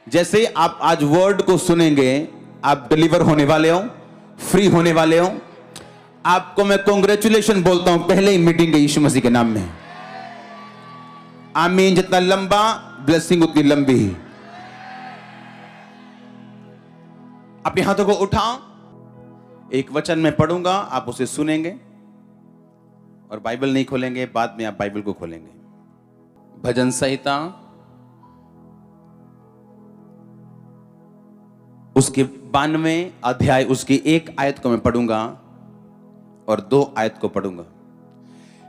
जैसे आप आज वर्ड को सुनेंगे, आप डिलीवर होने वाले हो, फ्री होने वाले हो। आपको मैं कॉन्ग्रेचुलेशन बोलता हूं पहले ही मीटिंग के यीशु मसीह के नाम में। आमीन। जितना लंबा ब्लेसिंग उतनी लंबी ही। अपने हाथों को उठाओ। एक वचन मैं पढ़ूंगा, आप उसे सुनेंगे और बाइबल नहीं खोलेंगे, बाद में आप बाइबल को खोलेंगे। भजन संहिता उसके 92 अध्याय उसकी 1 आयत को मैं पढ़ूंगा और 2 आयत को पढ़ूंगा।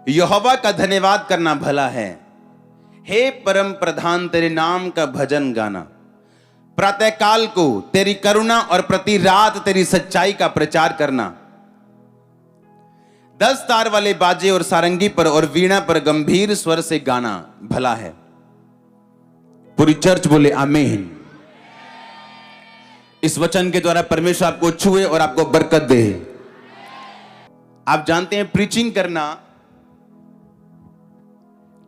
यहोवा का धन्यवाद करना भला है, हे परम प्रधान तेरे नाम का भजन गाना। प्रातःकाल को तेरी करुणा और प्रति रात तेरी सच्चाई का प्रचार करना। 10 तार वाले बाजे और सारंगी पर और वीणा पर गंभीर स्वर से गाना भला है। पूरी चर्च बोले आमीन। इस वचन के द्वारा परमेश्वर आपको छुए और आपको बरकत दे। आप जानते हैं प्रीचिंग करना,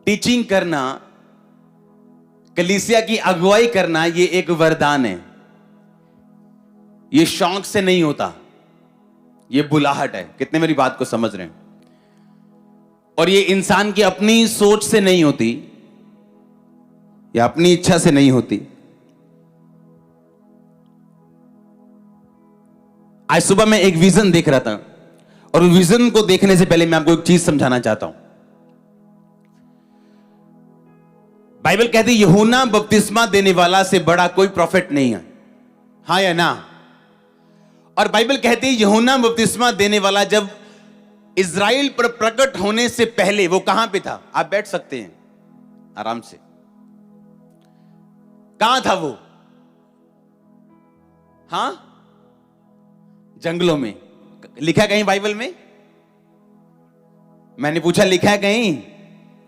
टीचिंग करना, कलीसिया की अगुवाई करना, यह एक वरदान है। यह शौक से नहीं होता, यह बुलाहट है। कितने मेरी बात को समझ रहे हैं? और यह इंसान की अपनी सोच से नहीं होती या अपनी इच्छा से नहीं होती। आज सुबह मैं एक विजन देख रहा था और विजन को देखने से पहले मैं आपको एक चीज समझाना चाहता हूं। बाइबल कहती है यूहन्ना बपतिस्मा देने वाला से बड़ा कोई प्रॉफिट नहीं है। हाँ या ना? और बाइबल कहती है यूहन्ना बपतिस्मा देने वाला जब इज़राइल पर प्रकट होने से पहले वो कहां पे था? आप बैठ सकते हैं आराम से। कहां था वो? हां, जंगलों में। लिखा है कहीं बाइबल में? मैंने पूछा लिखा है कहीं?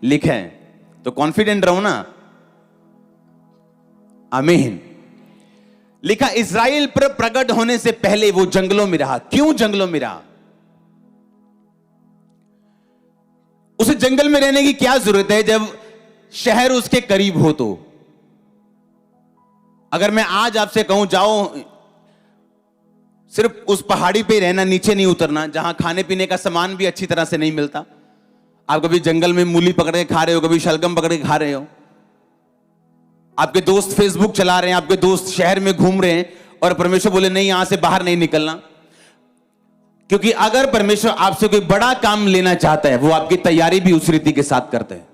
लिखा है तो कॉन्फिडेंट रहो ना। आमीन। लिखा इज़राइल पर प्रकट होने से पहले वो जंगलों में रहा। क्यों जंगलों में रहा? उसे जंगल में रहने की क्या जरूरत है जब शहर उसके करीब हो? तो अगर मैं आज आपसे कहूं जाओ सिर्फ उस पहाड़ी पे रहना, नीचे नहीं उतरना, जहां खाने पीने का सामान भी अच्छी तरह से नहीं मिलता। आप कभी जंगल में मूली पकड़ के खा रहे हो, कभी शलगम पकड़ के खा रहे हो। आपके दोस्त फेसबुक चला रहे हैं, आपके दोस्त शहर में घूम रहे हैं और परमेश्वर बोले नहीं, यहां से बाहर नहीं निकलना। क्योंकि अगर परमेश्वर आपसे कोई बड़ा काम लेना चाहता है, वो आपकी तैयारी भी उस रीति के साथ करते हैं।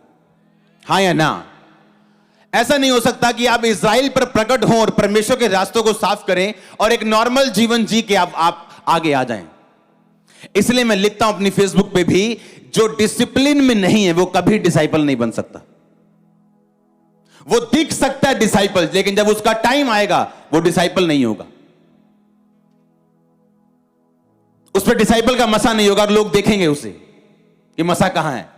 हाँ या ना? ऐसा नहीं हो सकता कि आप इज़राइल पर प्रकट हों और परमेश्वर के रास्तों को साफ करें और एक नॉर्मल जीवन जी के आप आगे आ जाएं। इसलिए मैं लिखता हूं अपनी फेसबुक पे भी, जो डिसिप्लिन में नहीं है वो कभी डिसाइपल नहीं बन सकता। वो दिख सकता है डिसाइपल, लेकिन जब उसका टाइम आएगा वो डिसाइपल नहीं होगा। उस पर डिसाइपल का मसा नहीं होगा और लोग देखेंगे उसे कि मसा कहां है।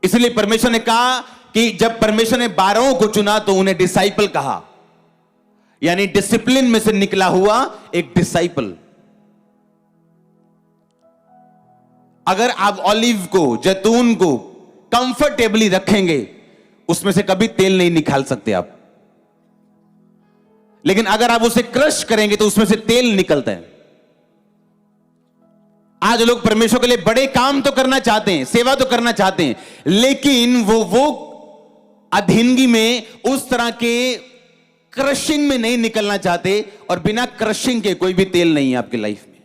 इसलिए परमेश्वर ने कहा कि जब परमेश्वर ने 12 को चुना तो उन्हें डिसाइपल कहा, यानी डिसिप्लिन में से निकला हुआ एक डिसाइपल। अगर आप ऑलिव को, जैतून को कंफर्टेबली रखेंगे, उसमें से कभी तेल नहीं निकाल सकते आप। लेकिन अगर आप उसे क्रश करेंगे तो उसमें से तेल निकलता है। आज लोग परमेश्वर के लिए बड़े काम तो करना चाहते हैं, सेवा तो करना चाहते हैं, लेकिन वो अधीनगी में, उस तरह के क्रशिंग में नहीं निकलना चाहते। और बिना क्रशिंग के कोई भी तेल नहीं है आपकी लाइफ में।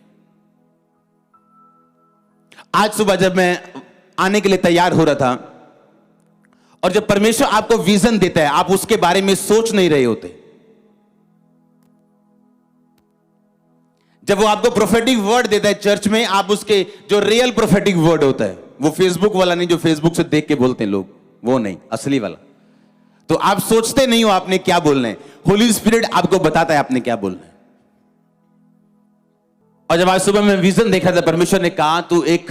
आज सुबह जब मैं आने के लिए तैयार हो रहा था और जब परमेश्वर आपको विजन देता है, आप उसके बारे में सोच नहीं रहे होते। जब वो आपको प्रोफेटिक वर्ड देता है चर्च में, आप उसके जो रियल प्रोफेटिक वर्ड होता है, वो फेसबुक वाला नहीं जो फेसबुक से देख के बोलते हैं लोग, वो नहीं, असली वाला। तो आप सोचते नहीं हो आपने क्या बोलना है, होली स्पिरिट आपको बताता है आपने क्या बोलना है। और जब आज सुबह मैं विजन देखा था, परमेश्वर ने कहा तू एक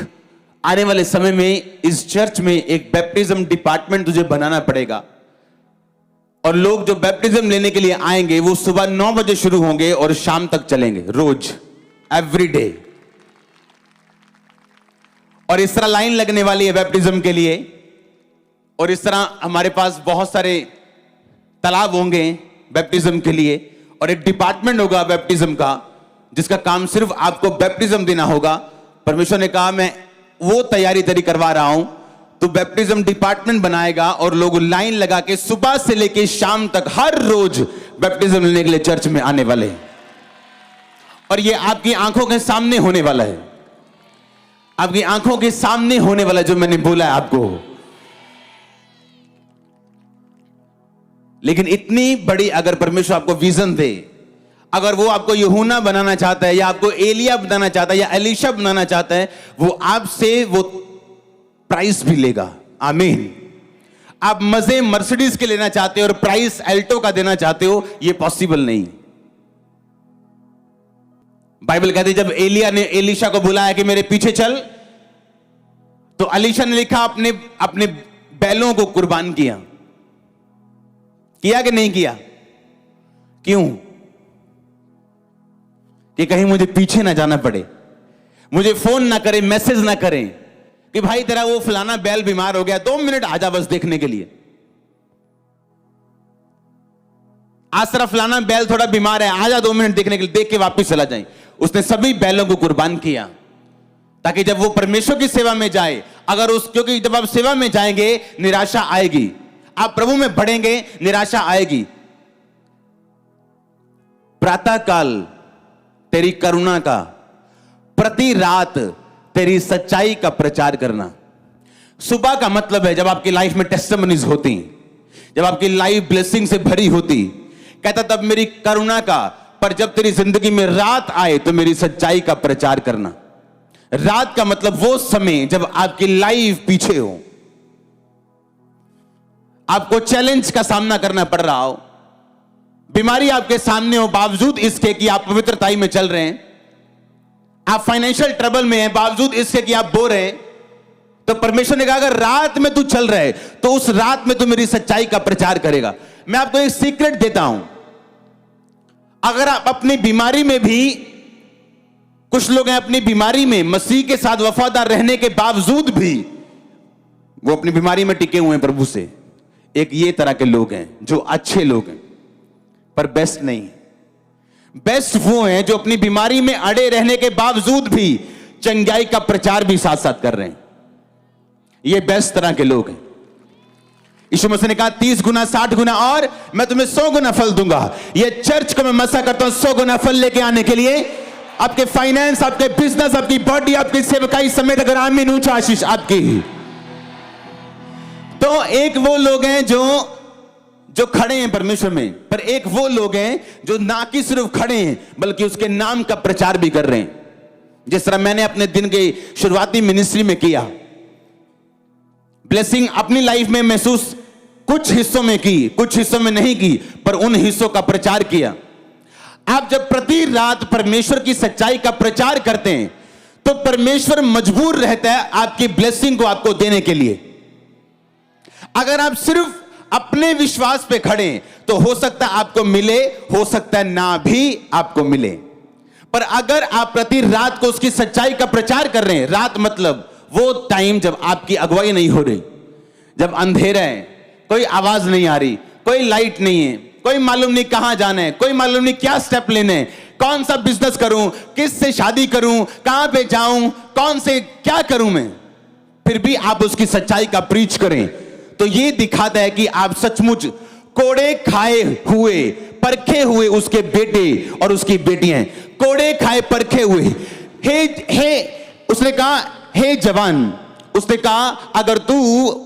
आने वाले समय में इस चर्च में एक बैप्टिज्म डिपार्टमेंट तुझे बनाना पड़ेगा। और लोग जो बैप्टिज्म लेने के लिए आएंगे वो सुबह 9 बजे शुरू होंगे और शाम तक चलेंगे, रोज, एवरी डे। और इस तरह लाइन लगने वाली है बैप्टिज्म के लिए। और इस तरह हमारे पास बहुत सारे तालाब होंगे बैप्टिज्म के लिए, और एक डिपार्टमेंट होगा बैप्टिज्म का जिसका काम सिर्फ आपको बैप्टिज्म देना होगा। परमेश्वर ने कहा मैं वो तैयारी करवा रहा हूं, तो बैप्टिज्म डिपार्टमेंट बनाएगा और लोग लाइन लगा के सुबह से लेके शाम तक हर रोज बैप्टिज्म लेने के लिए चर्च में आने वाले हैं। और ये आपकी आंखों के सामने होने वाला है, आपकी आंखों के सामने होने वाला जो मैंने बोला है आपको। लेकिन इतनी बड़ी अगर परमेश्वर आपको विजन दे, अगर वो आपको यूहन्ना बनाना चाहता है या आपको एलिया बनाना चाहता है या एलीशा बनाना चाहता है, वो आपसे वो प्राइस भी लेगा। आमीन। आप मजे मर्सिडीज के लेना चाहते हो और प्राइस एल्टो का देना चाहते हो, ये पॉसिबल नहीं। बाइबल कहती है जब एलिया ने एलीशा को बुलाया कि मेरे पीछे चल, तो एलीशा ने लिखा अपने अपने बैलों को कुर्बान किया कि नहीं किया? क्यों? कि कहीं मुझे पीछे ना जाना पड़े, मुझे फोन ना करे, मैसेज ना करें कि भाई तेरा वो फलाना बैल बीमार हो गया, 2 मिनट आजा बस देखने के लिए। आज तेरा फलाना बैल थोड़ा बीमार है, आजा 2 मिनट देखने के लिए, देख के वापस चला जाए। उसने सभी बैलों को कुर्बान किया ताकि जब वो परमेश्वर की सेवा में जाए, क्योंकि जब आप सेवा में जाएंगे निराशा आएगी, आप प्रभु में बढ़ेंगे निराशा आएगी। प्रातः काल तेरी करुणा का, प्रति रात तेरी सच्चाई का प्रचार करना। सुबह का मतलब है जब आपकी लाइफ में टेस्टिमनीज होती, जब आपकी लाइफ ब्लेसिंग से भरी होती। कहता तब मेरी करुणा का, पर जब तेरी जिंदगी में रात आए तो मेरी सच्चाई का प्रचार करना। रात का मतलब वो समय जब आपकी लाइफ पीछे हो, आपको चैलेंज का सामना करना पड़ रहा हो, बीमारी आपके सामने हो बावजूद इसके कि आप पवित्रताई में चल रहे हैं, आप फाइनेंशियल ट्रबल में हैं बावजूद इसके कि आप बोर हैं, तो परमेश्वर ने कहा अगर रात में तू चल रहा है तो उस रात में तू मेरी सच्चाई का प्रचार करेगा। मैं आपको एक सीक्रेट देता हूं, अगर आप अपनी बीमारी में भी, कुछ लोग हैं अपनी बीमारी में मसीह के साथ वफादार रहने के बावजूद भी वो अपनी बीमारी में टिके हुए हैं प्रभु से। एक ये तरह के लोग हैं जो अच्छे लोग हैं पर बेस्ट नहीं। बेस्ट वो हैं जो अपनी बीमारी में अड़े रहने के बावजूद भी चंगाई का प्रचार भी साथ साथ कर रहे हैं। ये बेस्ट तरह के लोग हैं। यीशु मसीह ने कहा 30 गुना 60 गुना और मैं तुम्हें 100 गुना फल दूंगा। ये चर्च को मैं मसा करता हूं 100 गुना फल लेके आने के लिए। आपके फाइनेंस, आपके बिजनेस, आपकी बॉडी, आपकी सेवकाई समेत अगर आमीन ऊंचा आशीष आपकी ही। तो एक वो लोग हैं जो खड़े हैं परमेश्वर में, पर एक वो लोग हैं जो ना कि सिर्फ खड़े हैं बल्कि उसके नाम का प्रचार भी कर रहे हैं। जिस तरह मैंने अपने दिन के शुरुआती मिनिस्ट्री में किया, ब्लेसिंग अपनी लाइफ में महसूस कुछ हिस्सों में की, कुछ हिस्सों में नहीं की, पर उन हिस्सों का प्रचार किया। आप जब प्रति रात परमेश्वर की सच्चाई का प्रचार करते हैं तो परमेश्वर मजबूर रहता है आपकी ब्लेसिंग को आपको देने के लिए। अगर आप सिर्फ अपने विश्वास पे खड़े तो हो सकता है आपको मिले, हो सकता है ना भी आपको मिले। पर अगर आप प्रति रात को उसकी सच्चाई का प्रचार कर रहे हैं, रात मतलब वो टाइम जब आपकी अगुवाई नहीं हो रही, जब अंधेरा है, कोई आवाज नहीं आ रही, कोई लाइट नहीं है, कोई मालूम नहीं कहां जाना है, कोई मालूम नहीं क्या स्टेप लेने हैं, कौन सा बिजनेस करूं, किस से शादी करूं, कहां पे जाऊं, कौन से क्या करूं मैं, फिर भी आप उसकी सच्चाई का प्रीच करें तो ये दिखाता है कि आप सचमुच कोड़े खाए हुए, परखे हुए उसके बेटे और उसकी बेटियां। कोड़े खाए परखे हुए, हे उसने कहा हे जवान, उसने कहा अगर तू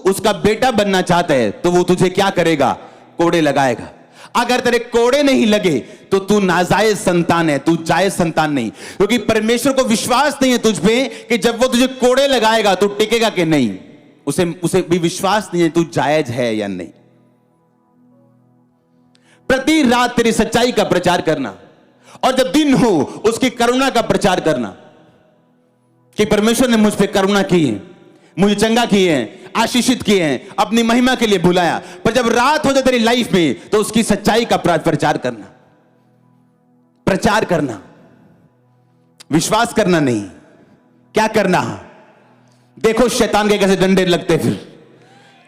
उसका बेटा बनना चाहता है तो वो तुझे क्या करेगा? कोड़े लगाएगा। अगर तेरे कोड़े नहीं लगे तो तू नाजायज संतान है, तू जायज संतान नहीं, क्योंकि परमेश्वर को विश्वास नहीं है तुझ पे कि जब वो तुझे कोड़े लगाएगा तो टिकेगा कि नहीं। उसे भी विश्वास नहीं है तू जायज है या नहीं। प्रति रात तेरी सच्चाई का प्रचार करना, और जब दिन हो उसकी करुणा का प्रचार करना कि परमेश्वर ने मुझ पे करुणा की है, मुझे चंगा किए हैं, आशीषित किए हैं, अपनी महिमा के लिए बुलाया। पर जब रात हो जाए तेरी लाइफ में तो उसकी सच्चाई का प्रचार करना, विश्वास करना नहीं। क्या करना? देखो शैतान के कैसे डंडे लगते, फिर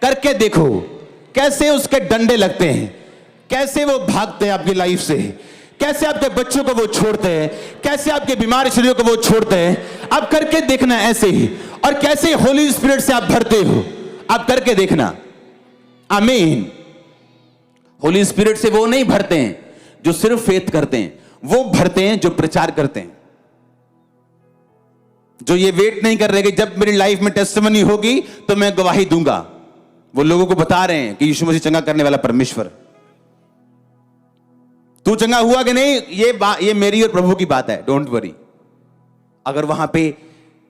करके देखो कैसे उसके डंडे लगते हैं, कैसे वो भागते हैं आपकी लाइफ से, कैसे आपके बच्चों को वो छोड़ते हैं, कैसे आपके बीमार शरीरों को वो छोड़ते हैं। आप करके देखना ऐसे ही, और कैसे होली स्पिरिट से आप भरते हो, आप करके देखना। आमीन। होली स्पिरिट से वो नहीं भरते हैं जो सिर्फ फेथ करते हैं, वो भरते हैं जो प्रचार करते हैं, जो ये वेट नहीं कर रहे कि जब मेरी लाइफ में टेस्टिमनी होगी तो मैं गवाही दूंगा। वो लोगों को बता रहे हैं कि यीशु मसीह चंगा करने वाला परमेश्वर। तू चंगा हुआ कि नहीं, ये मेरी और प्रभु की बात है, डोंट वरी। अगर वहां पे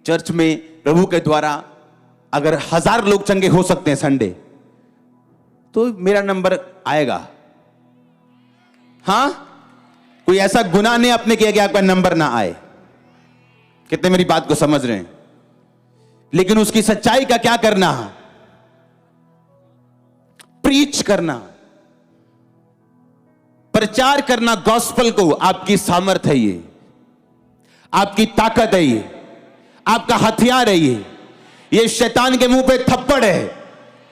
चर्च में प्रभु के द्वारा अगर 1000 लोग चंगे हो सकते हैं संडे, तो मेरा नंबर आएगा। हां, कोई ऐसा गुनाह नहीं आपने किया कि आपका नंबर ना आए। कितने मेरी बात को समझ रहे हैं? लेकिन उसकी सच्चाई का क्या करना, प्रीच करना, प्रचार करना गॉस्पेल को। आपकी सामर्थ है ये, आपकी ताकत है ये, आपका हथियार है ये शैतान के मुंह पे थप्पड़ है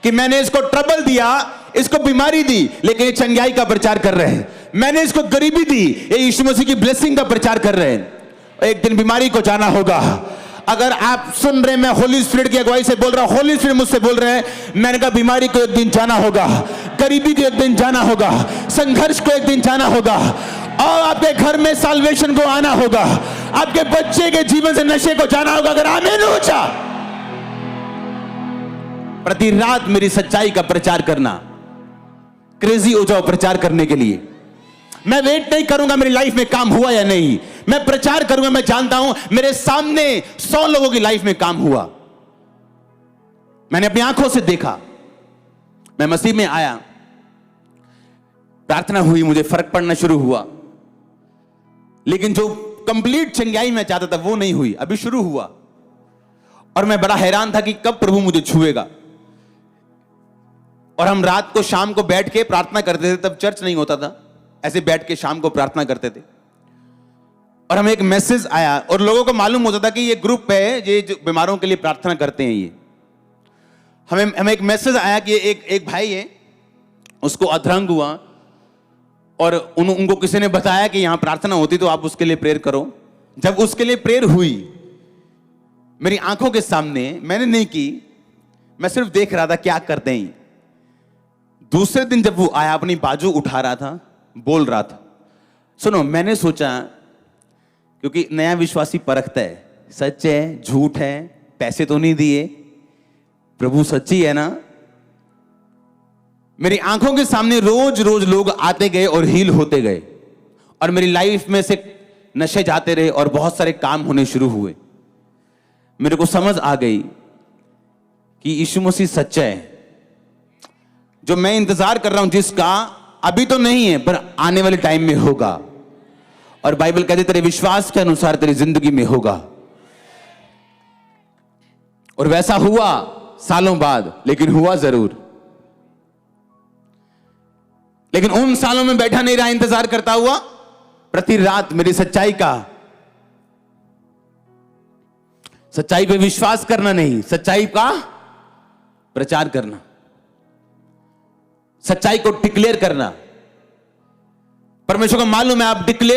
कि मैंने इसको ट्रबल दिया, इसको बीमारी दी, लेकिन ये चंगाई का प्रचार कर रहे हैं। मैंने इसको गरीबी दी, ये यीशु मसीह की ब्लेसिंग का प्रचार कर रहे हैं। एक दिन बीमारी को जाना होगा। अगर आप सुन रहे हैं, मैं होली स्पिरिट की अगुवाई से बोल रहा हूं, होली स्पिरिट मुझसे बोल रहे हैं, मैंने कहा बीमारी को एक दिन जाना होगा, गरीबी को एक दिन जाना होगा, संघर्ष को एक दिन जाना होगा, और आपके घर में साल्वेशन को आना होगा, आपके बच्चे के जीवन से नशे को जाना होगा। अगर आमीन ऊंचा। प्रति रात मेरी सच्चाई का प्रचार करना, क्रेजी हो जाओ प्रचार करने के लिए। मैं वेट नहीं करूंगा मेरी लाइफ में काम हुआ या नहीं, मैं प्रचार करूंगा। मैं जानता हूं मेरे सामने 100 लोगों की लाइफ में काम हुआ, मैंने अपनी आंखों से देखा। मैं मसीह में आया, प्रार्थना हुई, मुझे फर्क पड़ना शुरू हुआ, लेकिन जो कंप्लीट चंगाई मैं चाहता था वो नहीं हुई, अभी शुरू हुआ। और मैं बड़ा हैरान था कि कब प्रभु मुझे छुएगा। और हम रात को शाम को बैठ के प्रार्थना करते थे, तब चर्च नहीं होता था, ऐसे बैठ के शाम को प्रार्थना करते थे। और हमें एक मैसेज आया, और लोगों को मालूम होता था कि ये ग्रुप है, ये जो बीमारों के लिए प्रार्थना करते हैं। ये हमें एक मैसेज आया कि एक भाई है, उसको अधरंग हुआ, और उनको किसी ने बताया कि यहां प्रार्थना होती तो आप उसके लिए प्रेयर करो। जब उसके लिए प्रेयर हुई मेरी आंखों के सामने, मैंने नहीं की, मैं सिर्फ देख रहा था क्या करते हैं। दूसरे दिन जब वो आया, अपनी बाजू उठा रहा था, बोल रहा था। सुनो, मैंने सोचा, क्योंकि नया विश्वासी परखता है, सच है झूठ है, पैसे तो नहीं दिए, प्रभु सच्ची है ना। मेरी आंखों के सामने रोज रोज लोग आते गए और हील होते गए, और मेरी लाइफ में से नशे जाते रहे, और बहुत सारे काम होने शुरू हुए। मेरे को समझ आ गई कि यीशु मसीह सच्चा है। जो मैं इंतजार कर रहा हूं, जिसका अभी तो नहीं है पर आने वाले टाइम में होगा। और बाइबल कहते तेरे विश्वास के अनुसार तेरी जिंदगी में होगा। और वैसा हुआ सालों बाद, लेकिन हुआ जरूर। लेकिन उन सालों में बैठा नहीं रहा इंतजार करता हुआ, प्रति रात मेरी सच्चाई पे विश्वास करना नहीं, सच्चाई का प्रचार करना, सच्चाई को डिक्लेयर करना। परमेश्वर को मालूम है,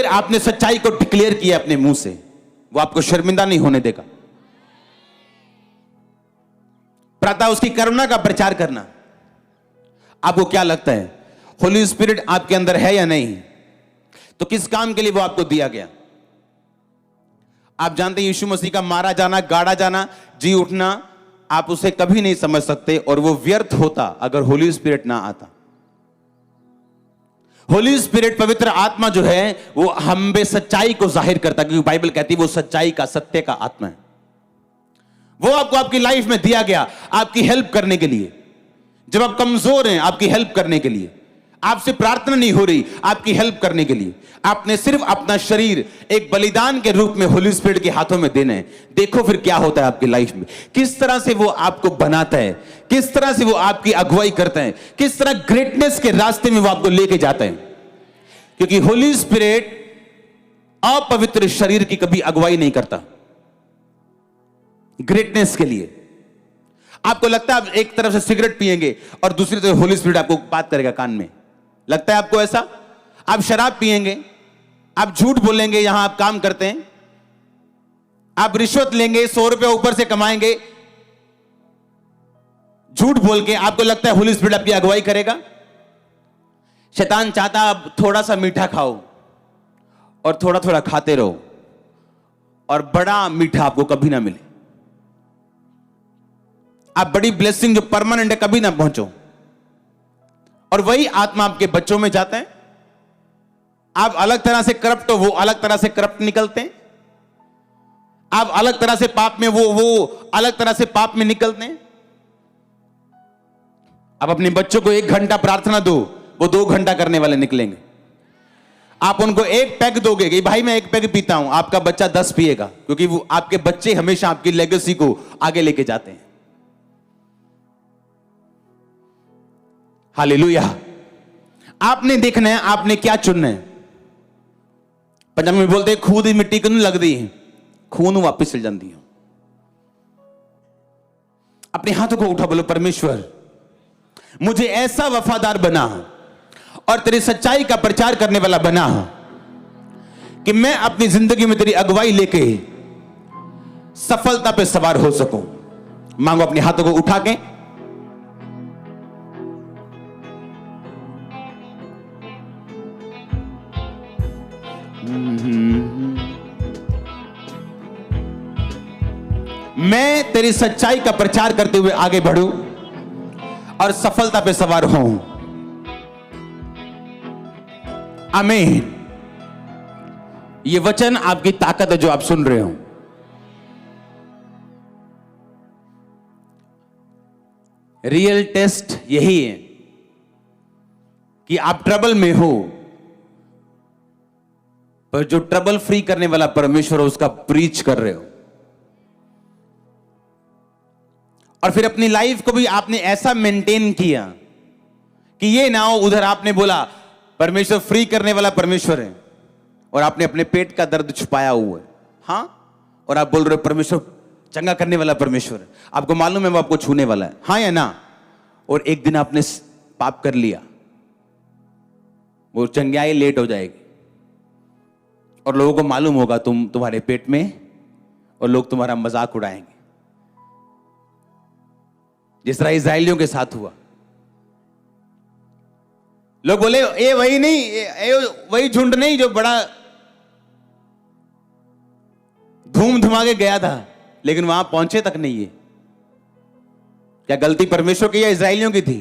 आपने सच्चाई को डिक्लेयर किया अपने मुंह से, वो आपको शर्मिंदा नहीं होने देगा। प्रातः उसकी करुणा का प्रचार करना। आपको क्या लगता है, होली स्पिरिट आपके अंदर है या नहीं? तो किस काम के लिए वो आपको दिया गया? आप जानते हैं यीशु मसीह का मारा जाना, गाड़ा जाना, जी उठना, आप उसे कभी नहीं समझ सकते, और वो व्यर्थ होता अगर होली स्पिरिट ना आता। होली स्पिरिट, पवित्र आत्मा जो है, वो हम में सच्चाई को जाहिर करता, क्योंकि बाइबल कहती है वो सच्चाई का, सत्य का आत्मा है। वो आपको आपकी लाइफ में दिया गया आपकी हेल्प करने के लिए। जब आप कमजोर हैं, आपकी हेल्प करने के लिए। आपसे प्रार्थना नहीं हो रही, आपकी हेल्प करने के लिए। आपने सिर्फ अपना शरीर एक बलिदान के रूप में होली स्पिरिट के हाथों में देना है। देखो फिर क्या होता है आपकी लाइफ में, किस तरह से वो आपको बनाता है, किस तरह से वो आपकी अगुवाई करता है, किस तरह ग्रेटनेस के रास्ते में वो आपको लेके जाता है। क्योंकि होली स्पिरिट अपवित्र शरीर की कभी अगुवाई नहीं करता। ग्रेटनेस के लिए आपको लगता है आप एक तरफ से सिगरेट पिएंगे और दूसरी तरफ होली स्पिरिट आपको बात करेगा कान में, लगता है आपको ऐसा? आप शराब पिएंगे, आप झूठ बोलेंगे यहां आप काम करते हैं, आप रिश्वत लेंगे, 100 रुपया ऊपर से कमाएंगे झूठ बोल के, आपको लगता है होली स्पिरिट आपकी अगुवाई करेगा? शैतान चाहता आप थोड़ा सा मीठा खाओ और थोड़ा थोड़ा खाते रहो और बड़ा मीठा आपको कभी ना मिले। आप बड़ी ब्लेसिंग जो परमानेंट है कभी ना पहुंचो। और वही आत्मा आपके बच्चों में जाता है। आप अलग तरह से करप्ट हो, वो अलग तरह से करप्ट निकलते हैं। आप अलग तरह से पाप में, वो अलग तरह से पाप में निकलते हैं। आप अपने बच्चों को 1 घंटा प्रार्थना दो, वो 2 घंटा करने वाले निकलेंगे। आप उनको 1 पैग दोगे कि भाई मैं 1 पैग पीता हूं, आपका बच्चा 10 पिएगा, क्योंकि वो आपके बच्चे हमेशा आपकी लेगेसी को आगे लेके जाते हैं। हालेलुया। आपने देखना है आपने क्या चुनना है। पंजाबी में बोलते हैं खूद ही मिट्टी क्यों लग दी है, खून वापिस चल जाती है। अपने हाथों को उठा, बोलो परमेश्वर मुझे ऐसा वफादार बना और तेरी सच्चाई का प्रचार करने वाला बना कि मैं अपनी जिंदगी में तेरी अगुवाई लेके सफलता पे सवार हो सकूं। मांगो अपने हाथों को उठा के। मैं तेरी सच्चाई का प्रचार करते हुए आगे बढ़ूं और सफलता पे सवार हूं। आमीन। ये वचन आपकी ताकत है जो आप सुन रहे हो। रियल टेस्ट यही है कि आप ट्रबल में हो, पर जो ट्रबल फ्री करने वाला परमेश्वर है उसका प्रीच कर रहे हो। और फिर अपनी लाइफ को भी आपने ऐसा मेंटेन किया कि ये ना हो उधर आपने बोला परमेश्वर फ्री करने वाला परमेश्वर है और आपने अपने पेट का दर्द छुपाया हुआ है। हां, और आप बोल रहे हो परमेश्वर चंगा करने वाला परमेश्वर है। आपको मालूम है वो आपको छूने वाला है, हां या ना? और एक दिन आपने पाप कर लिया, वो चंगाई लेट हो जाएगी और लोगों को मालूम होगा तुम्हारे पेट में, और लोग तुम्हारा मजाक उड़ाएंगे, जिस तरह इस्राएलियों के साथ हुआ। लोग बोले ये वही नहीं, ये वही झुंड नहीं जो बड़ा धूम धुमाके गया था लेकिन वहां पहुंचे तक नहीं है। क्या गलती परमेश्वर की या इस्राएलियों की थी?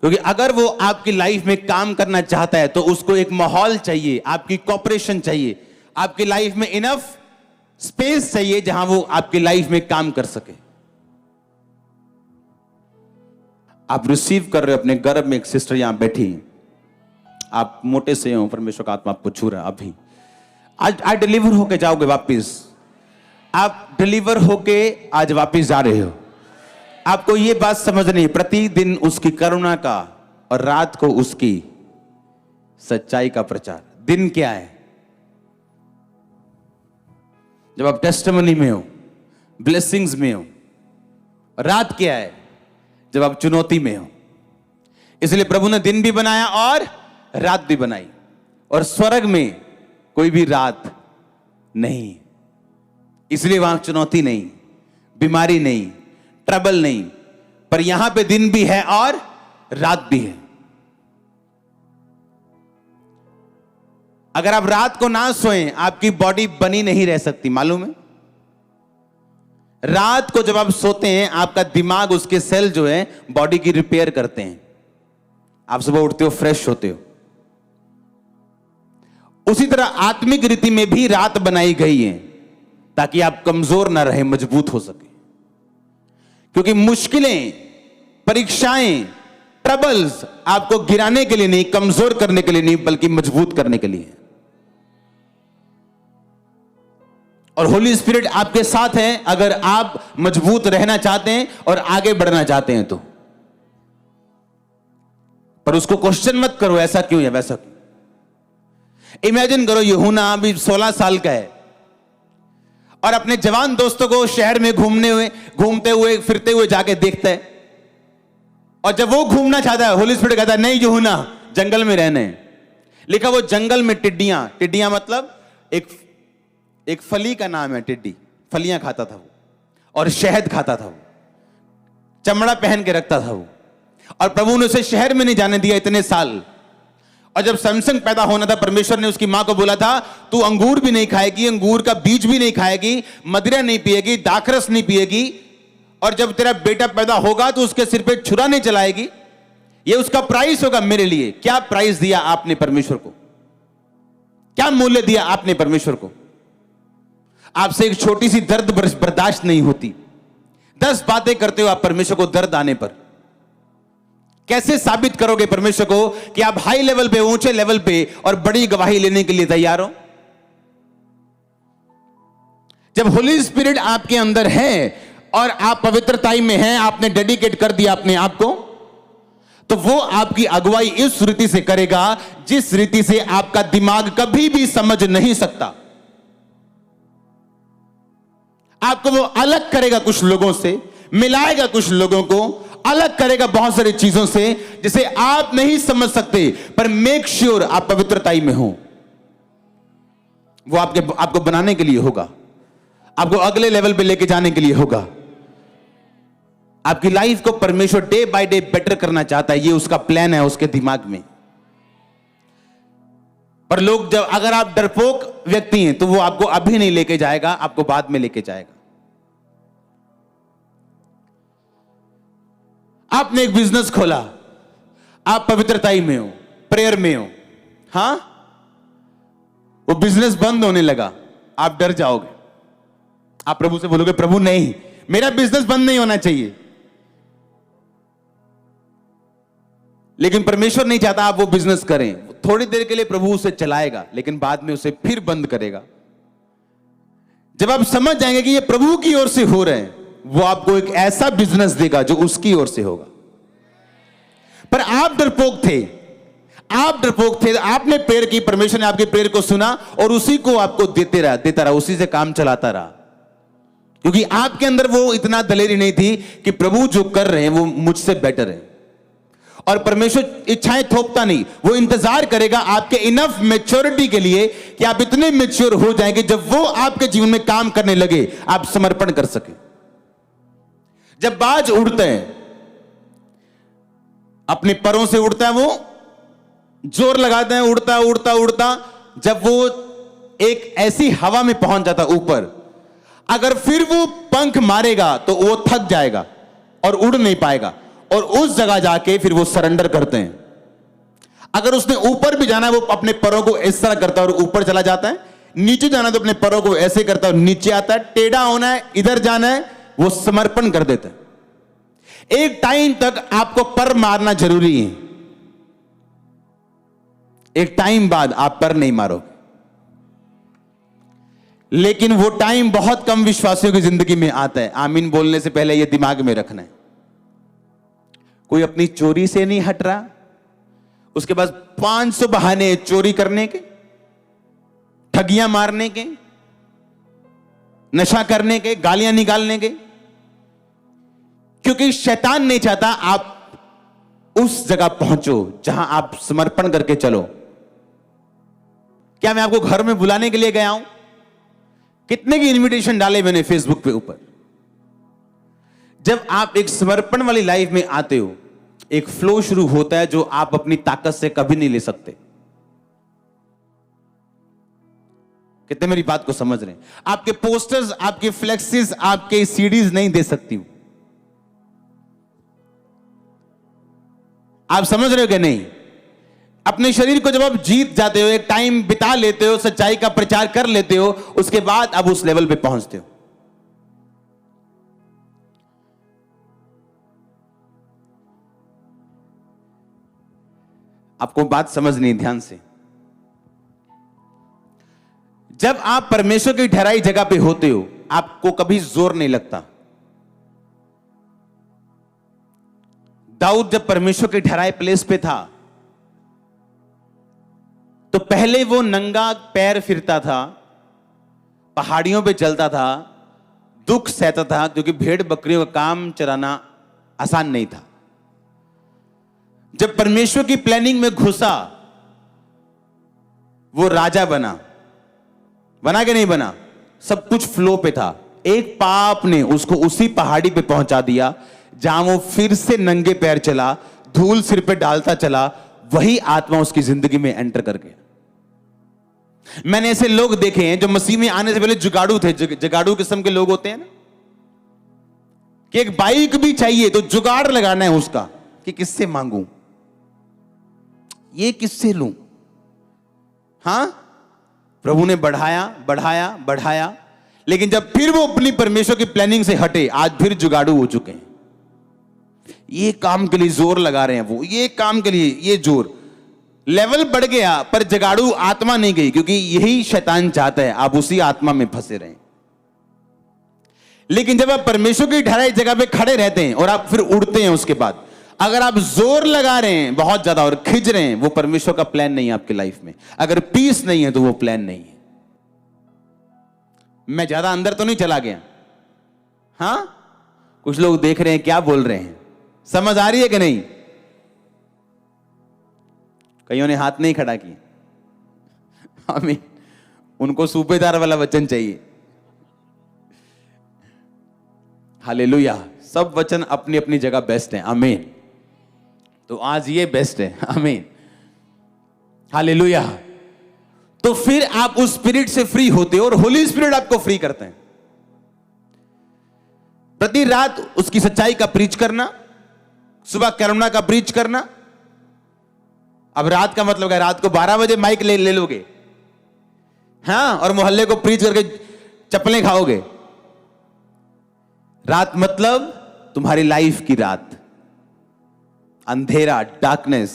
क्योंकि अगर वो आपकी लाइफ में काम करना चाहता है तो उसको एक माहौल चाहिए, आपकी कॉपरेशन चाहिए, आपकी लाइफ में इनफ स्पेस चाहिए जहां वो आपकी लाइफ में काम कर सके। आप रिसीव कर रहे हो, अपने गर्भ में एक सिस्टर यहां बैठी, आप मोटे से हो, परमेश्वर का आत्मा आपको छू रहा है अभी। आज डिलीवर होके जाओगे वापिस, आप डिलीवर होके आज वापिस जा रहे हो। आपको यह बात समझनी है, प्रतिदिन उसकी करुणा का और रात को उसकी सच्चाई का प्रचार। दिन क्या है? जब आप टेस्टिमनी में हो, ब्लेसिंग्स में हो। रात क्या है? जब आप चुनौती में हो। इसलिए प्रभु ने दिन भी बनाया और रात भी बनाई, और स्वर्ग में कोई भी रात नहीं, इसलिए वहां चुनौती नहीं, बीमारी नहीं, ट्रबल नहीं, पर यहां पे दिन भी है और रात भी है। अगर आप रात को ना सोएं आपकी बॉडी बनी नहीं रह सकती, मालूम है? रात को जब आप सोते हैं आपका दिमाग, उसके सेल जो है बॉडी की रिपेयर करते हैं, आप सुबह उठते हो फ्रेश होते हो। उसी तरह आत्मिक रीति में भी रात बनाई गई है ताकि आप कमजोर ना रहे, मजबूत हो सके। क्योंकि मुश्किलें, परीक्षाएं, ट्रबल्स आपको गिराने के लिए नहीं, कमजोर करने के लिए नहीं, बल्कि मजबूत करने के लिए। और होली स्पिरिट आपके साथ है अगर आप मजबूत रहना चाहते हैं और आगे बढ़ना चाहते हैं तो। पर उसको क्वेश्चन मत करो ऐसा क्यों है वैसा क्यों। इमेजिन करो यूहन्ना अभी 16 साल का है और अपने जवान दोस्तों को शहर में घूमते हुए फिरते हुए जाके देखता है और जब वो घूमना चाहता है, होली स्पिरिट कहता है नहीं यूहन्ना, जंगल में रहने। लिखा वो जंगल में टिड्डियां, टिड्डियां मतलब एक फली का नाम है टिड्डी, फलियां खाता था वो, और शहद खाता था वो, चमड़ा पहन के रखता था वो। और प्रभु ने उसे शहर में नहीं जाने दिया इतने साल। और जब सैमसन पैदा होना था, परमेश्वर ने उसकी मां को बोला था तू अंगूर भी नहीं खाएगी, अंगूर का बीज भी नहीं खाएगी, मदिरा नहीं पिएगी, दाखरस नहीं पिएगी, और जब तेरा बेटा पैदा होगा तो उसके सिर पे छुरा नहीं चलाएगी, ये उसका प्राइस होगा मेरे लिए। क्या प्राइस दिया आपने परमेश्वर को? क्या मूल्य दिया आपने परमेश्वर को? आपसे एक छोटी सी दर्द बर्दाश्त नहीं होती, 10 बातें करते हो आप परमेश्वर को दर्द आने पर। कैसे साबित करोगे परमेश्वर को कि आप हाई लेवल पे, ऊंचे लेवल पे और बड़ी गवाही लेने के लिए तैयार हो? जब होली स्पिरिट आपके अंदर है और आप पवित्रताई में हैं, आपने डेडिकेट कर दिया अपने आप को, तो वो आपकी अगुवाई इस रीति से करेगा जिस रीति से आपका दिमाग कभी भी समझ नहीं सकता। आपको वो अलग करेगा कुछ लोगों से, मिलाएगा कुछ लोगों को, अलग करेगा बहुत सारी चीजों से जिसे आप नहीं समझ सकते। पर मेक श्योर आप पवित्रताई में हो। वो आपको बनाने के लिए होगा, आपको अगले लेवल पे लेके जाने के लिए होगा। आपकी लाइफ को परमेश्वर डे बाय डे बेटर करना चाहता है, ये उसका प्लान है उसके दिमाग में। पर लोग जब, अगर आप डरपोक व्यक्ति हैं तो वो आपको अभी नहीं लेके जाएगा, आपको बाद में लेके जाएगा। आपने एक बिजनेस खोला, आप पवित्रताई में हो, प्रेयर में हो, हां, वो बिजनेस बंद होने लगा, आप डर जाओगे। आप प्रभु से बोलोगे प्रभु नहीं, मेरा बिजनेस बंद नहीं होना चाहिए। लेकिन परमेश्वर नहीं चाहता आप वो बिजनेस करें। थोड़ी देर के लिए प्रभु उसे चलाएगा, लेकिन बाद में उसे फिर बंद करेगा। जब आप समझ जाएंगे कि ये प्रभु की ओर से हो रहे हैं, वो आपको एक ऐसा बिजनेस देगा जो उसकी ओर से होगा। पर आप डरपोक थे, आपने प्रेयर की, परमेश्वर ने आपके प्रेयर को सुना और उसी को आपको देता रहा, उसी से काम चलाता रहा। क्योंकि आपके अंदर वो इतना दलेरी नहीं थी कि प्रभु जो कर रहे हैं वो मुझसे बेटर है। और परमेश्वर इच्छाएं थोपता नहीं, वो इंतजार करेगा आपके इनफ मैच्योरिटी के लिए कि आप इतने मैच्योर हो जाएंगे जब वो आपके जीवन में काम करने लगे, आप समर्पण कर सके। जब बाज उड़ते हैं, अपने परों से उड़ता है, वो जोर लगाते हैं, उड़ता उड़ता उड़ता, जब वो एक ऐसी हवा में पहुंच जाता ऊपर, अगर फिर वो पंख मारेगा तो वो थक जाएगा और उड़ नहीं पाएगा, और उस जगह जाके फिर वो सरेंडर करते हैं। अगर उसने ऊपर भी जाना है, वो अपने पैरों को इस तरह करता है और ऊपर चला जाता है, नीचे जाना है तो अपने पैरों को ऐसे करता है और नीचे आता है, टेढ़ा होना है, इधर जाना है, वो समर्पण कर देते हैं। एक टाइम तक आपको पर मारना जरूरी है, एक टाइम बाद आप पर नहीं मारोगे। लेकिन वो टाइम बहुत कम विश्वासियों की जिंदगी में आता है। आमीन बोलने से पहले ये दिमाग में रखना है। कोई अपनी चोरी से नहीं हट रहा, उसके पास 500 बहाने चोरी करने के, ठगियां मारने के, नशा करने के, गालियां निकालने के, क्योंकि शैतान नहीं चाहता आप उस जगह पहुंचो जहां आप समर्पण करके चलो। क्या मैं आपको घर में बुलाने के लिए गया हूं? कितने की इनविटेशन डाले मैंने फेसबुक पे ऊपर। जब आप एक समर्पण वाली लाइफ में आते हो, एक फ्लो शुरू होता है जो आप अपनी ताकत से कभी नहीं ले सकते। कितने मेरी बात को समझ रहे हैं? आपके पोस्टर्स, आपके फ्लेक्सेस, आपके सीडीज नहीं दे सकती। आप समझ रहे हो कि नहीं? अपने शरीर को जब आप जीत जाते हो, एक टाइम बिता लेते हो, सच्चाई का प्रचार कर लेते हो, उसके बाद अब उस लेवल पे पहुंचते हो। आपको बात समझनी है ध्यान से। जब आप परमेश्वर की ठहराई जगह पे होते हो, आपको कभी जोर नहीं लगता। दाऊद जब परमेश्वर की ठहराई प्लेस पे था, तो पहले वो नंगा पैर फिरता था, पहाड़ियों पे चलता था, दुख सहता था, क्योंकि भेड़ बकरियों का काम चराना आसान नहीं था। जब परमेश्वर की प्लानिंग में घुसा, वो राजा बना। बना कि नहीं बना? सब कुछ फ्लो पे था। एक पाप ने उसको उसी पहाड़ी पे पहुंचा दिया जहां वो फिर से नंगे पैर चला, धूल सिर पे डालता चला। वही आत्मा उसकी जिंदगी में एंटर कर गया। मैंने ऐसे लोग देखे हैं जो मसीह में आने से पहले जुगाड़ू थे। जुगाड़ू किस्म के लोग होते हैं ना, कि एक बाइक भी चाहिए तो जुगाड़ लगाना है उसका, कि किससे मांगू, ये किससे लूं। हां, प्रभु ने बढ़ाया बढ़ाया बढ़ाया, लेकिन जब फिर वो अपनी परमेश्वर की प्लानिंग से हटे, आज फिर जुगाड़ू हो चुके हैं। ये काम के लिए जोर लगा रहे हैं वो, ये काम के लिए ये जोर, लेवल बढ़ गया, पर जुगाड़ू आत्मा नहीं गई, क्योंकि यही शैतान चाहता है आप उसी आत्मा में फंसे रहें। लेकिन जब आप परमेश्वर की ठहराई जगह पे खड़े रहते हैं और आप फिर उड़ते हैं, उसके बाद अगर आप जोर लगा रहे हैं बहुत ज्यादा और खिंच रहे हैं, वो परमेश्वर का प्लान नहीं है आपकी लाइफ में। अगर पीस नहीं है तो वो प्लान नहीं है। मैं ज्यादा अंदर तो नहीं चला गया? हां, कुछ लोग देख रहे हैं क्या बोल रहे हैं, समझ आ रही है कि नहीं? कईयों ने हाथ नहीं खड़ा किया। आमीन। उनको सूबेदार वाला वचन चाहिए। हालेलुया। सब वचन अपनी अपनी जगह बेस्ट है। आमीन। तो आज ये बेस्ट है। आमीन। हालेलुया। तो फिर आप उस स्पिरिट से फ्री होते हो और होली स्पिरिट आपको फ्री करते हैं। प्रति रात उसकी सच्चाई का प्रीच करना, सुबह करुणा का प्रीच करना। अब रात का मतलब है रात को 12 बजे माइक ले लोगे, हां, और मोहल्ले को प्रीच करके चप्पलें खाओगे। रात मतलब तुम्हारी लाइफ की रात, अंधेरा, डार्कनेस,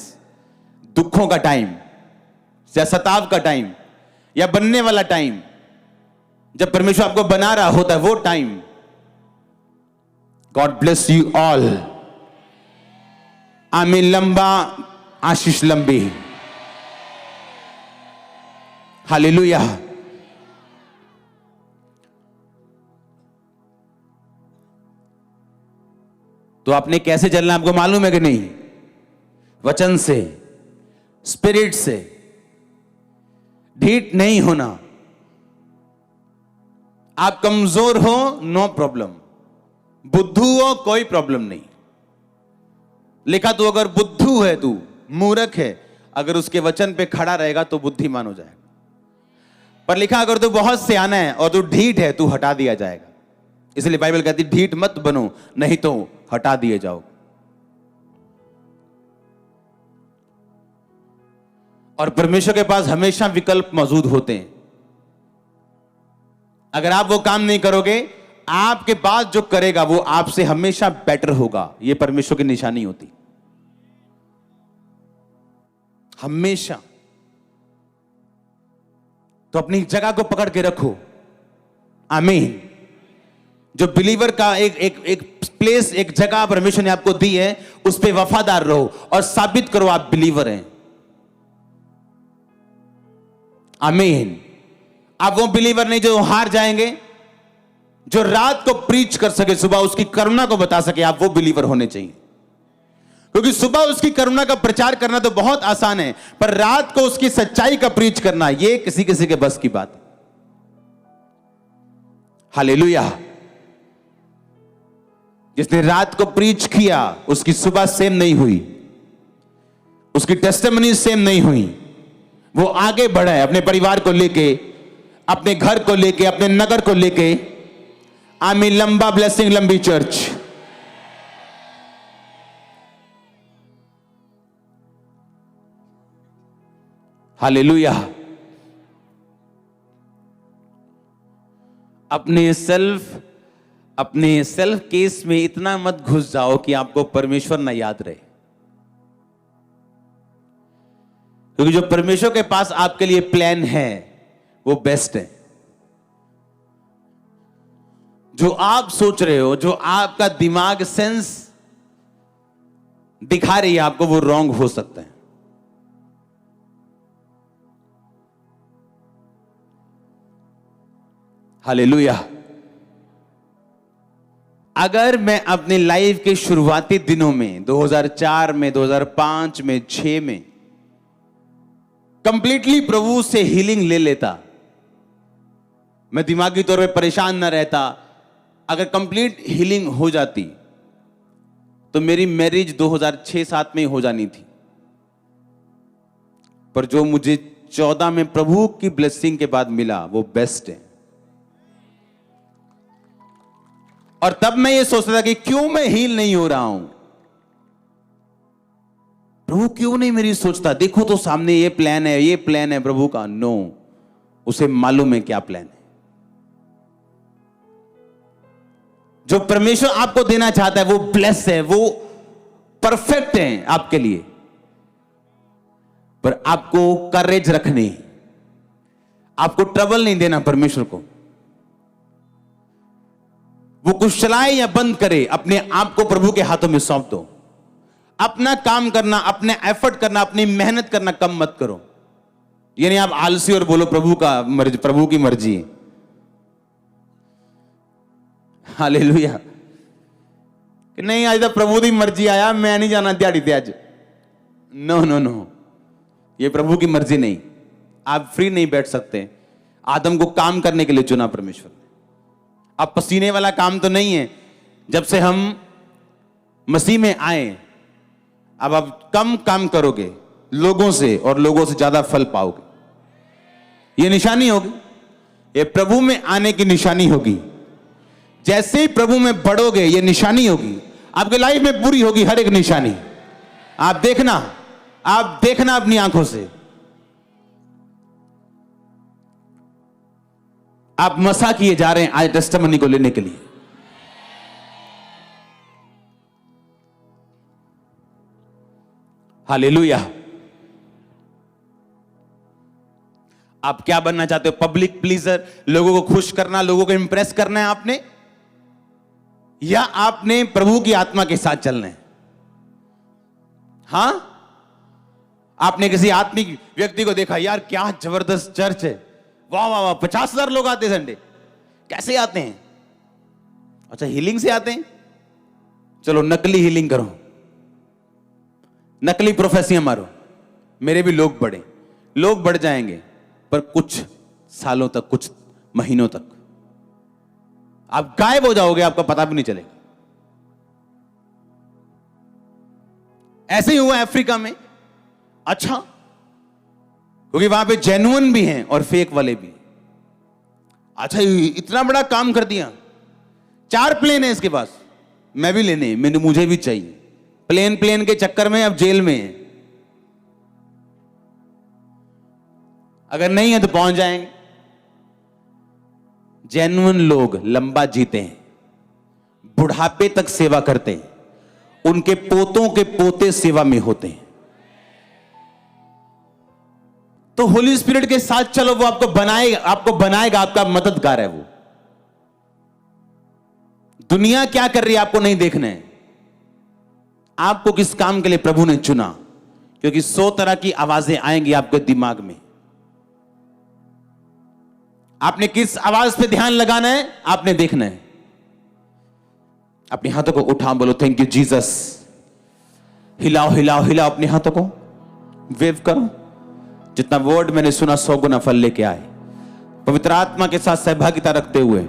दुखों का टाइम, या सताव का टाइम, या बनने वाला टाइम, जब परमेश्वर आपको बना रहा होता है वो time. God bless you all. आमीन। लंबा आशीष लंबी। हालेलुया। तो आपने कैसे चलना आपको मालूम है कि नहीं? वचन से, स्पिरिट से। ढीठ नहीं होना। आप कमजोर हो, नो प्रॉब्लम। बुद्धू हो, कोई प्रॉब्लम नहीं। लिखा तो अगर बुद्धू है, तू मूर्ख है, अगर उसके वचन पे खड़ा रहेगा तो बुद्धिमान हो जाएगा। पर लिखा अगर तू बहुत सियाना है और तू ढीठ है, तू हटा दिया जाएगा। इसलिए बाइबल कहती ढीठ मत बनो, नहीं तो हटा दिए जाओ। और परमेश्वर के पास हमेशा विकल्प मौजूद होते हैं। अगर आप वो काम नहीं करोगे, आपके बाद जो करेगा वो आपसे हमेशा बेटर होगा। यह परमेश्वर की निशानी होती, हमेशा। तो अपनी जगह को पकड़ के रखो। आमीन। जो बिलीवर का एक प्लेस, एक जगह परमेश्वर ने आपको दी है, उस पे वफादार रहो और साबित करो आप बिलीवर हैं। आमीन। आप वो बिलीवर नहीं जो हार जाएंगे, जो रात को प्रीच कर सके, सुबह उसकी करुणा को बता सके। आप वो बिलीवर होने चाहिए, क्योंकि सुबह उसकी करुणा का प्रचार करना तो बहुत आसान है, पर रात को उसकी सच्चाई का प्रीच करना, ये किसी किसी के बस की बात है। हालेलुया। जिसने रात को प्रीच किया, उसकी सुबह सेम नहीं हुई, उसकी टेस्टिमनी सेम नहीं हुई। वो आगे बढ़ा है अपने परिवार को लेके, अपने घर को लेके, अपने नगर को लेके। आमीन। लंबा ब्लेसिंग, लंबी चर्च। हालेलुया। अपने सेल्फ केस में इतना मत घुस जाओ कि आपको परमेश्वर ना याद रहे, क्योंकि जो परमेश्वर के पास आपके लिए प्लान है वो बेस्ट है। जो आप सोच रहे हो, जो आपका दिमाग सेंस दिखा रही है आपको, वो रॉन्ग हो सकता है। हालेलुया। अगर मैं अपनी लाइफ के शुरुआती दिनों में 2004 में, 2005 में, 6 में कंप्लीटली प्रभु से हीलिंग ले लेता, मैं दिमागी तौर पे परेशान ना रहता, अगर कंप्लीट हीलिंग हो जाती तो मेरी मैरिज 2006-7 में ही हो जानी थी। पर जो मुझे 14 में प्रभु की ब्लेसिंग के बाद मिला वो बेस्ट है। और तब मैं ये सोचता था कि क्यों मैं हील नहीं हो रहा हूं, प्रभु क्यों नहीं मेरी सोचता, देखो तो सामने ये प्लान है, ये प्लान है प्रभु का। नो, उसे मालूम है क्या प्लान है। जो परमेश्वर आपको देना चाहता है वो ब्लेस है, वो परफेक्ट है आपके लिए, पर आपको करेज रखनी, आपको ट्रबल नहीं देना परमेश्वर को। वो कुछ चलाए या बंद करे, अपने आप को प्रभु के हाथों में सौंप दो। अपना काम करना, अपने एफर्ट करना, अपनी मेहनत करना कम मत करो। यानी आप आलसी और बोलो प्रभु की मर्जी है। हालेलुया। कि नहीं आज तो प्रभु की मर्जी आया, मैं नहीं जाना दिहाड़ी ते आज। नो नो नो, ये प्रभु की मर्जी नहीं। आप फ्री नहीं बैठ सकते। आदम को काम करने के लिए चुना परमेश्वर ने। अब पसीने वाला काम तो नहीं है। जब से हम मसीह में आए, अब आप कम काम करोगे लोगों से और लोगों से ज्यादा फल पाओगे। ये निशानी होगी, ये प्रभु में आने की निशानी होगी। जैसे ही प्रभु में बढ़ोगे ये निशानी होगी आपके लाइफ में, पूरी होगी हर एक निशानी। आप देखना अपनी आंखों से। आप मसा किए जा रहे हैं आज टेस्टिमनी को लेने के लिए। हालेलुया। आप क्या बनना चाहते हो? पब्लिक प्लीजर, लोगों को खुश करना, लोगों को इंप्रेस करना है आपने, या आपने प्रभु की आत्मा के साथ चलना है? हां, आपने किसी आत्मिक व्यक्ति को देखा, यार क्या जबरदस्त चर्च है, वाह वाह वाह, 50,000 लोग आते हैं संडे। कैसे आते हैं? अच्छा, हीलिंग से आते हैं। चलो नकली हीलिंग करो, नकली प्रोफेसियां मारो, मेरे भी लोग बढ़ जाएंगे, पर कुछ सालों तक, कुछ महीनों तक आप गायब हो जाओगे, आपका पता भी नहीं चलेगा। ऐसे ही हुआ अफ्रीका में। अच्छा, क्योंकि वहां पे जेन्युइन भी हैं और फेक वाले भी। अच्छा, इतना बड़ा काम कर दिया। 4 प्लेन है इसके पास, मैं भी लेने, मुझे भी चाहिए। प्लेन के चक्कर में अब जेल में है। अगर नहीं है तो पहुंच जाएंगे। जेन्युइन लोग लंबा जीते हैं, बुढ़ापे तक सेवा करते हैं, उनके पोतों के पोते सेवा में होते हैं। तो होली स्पिरिट के साथ चलो, वो आपको बनाएगा, आपका मददगार है वो। दुनिया क्या कर रही है आपको नहीं देखना है। आपको किस काम के लिए प्रभु ने चुना, क्योंकि 100 तरह की आवाजें आएंगी आपके दिमाग में। आपने किस आवाज पे ध्यान लगाना है, आपने देखना है। अपने हाथों को उठा, बोलो थैंक यू जीसस। हिलाओ हिलाओ हिलाओ अपने हाथों को, वेव करो। जितना वर्ड मैंने सुना 100 गुना फल लेके आए। पवित्र आत्मा के साथ सहभागिता रखते हुए,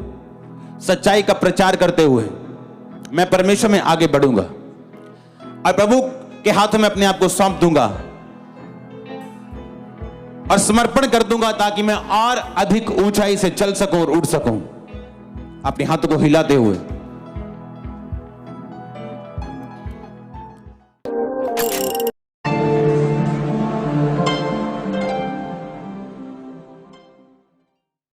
सच्चाई का प्रचार करते हुए मैं परमेश्वर में आगे बढ़ूंगा और प्रभु के हाथों में अपने आप को सौंप दूंगा और समर्पण कर दूंगा, ताकि मैं और अधिक ऊंचाई से चल सकूं और उड़ सकूं। अपने हाथों को हिलाते हुए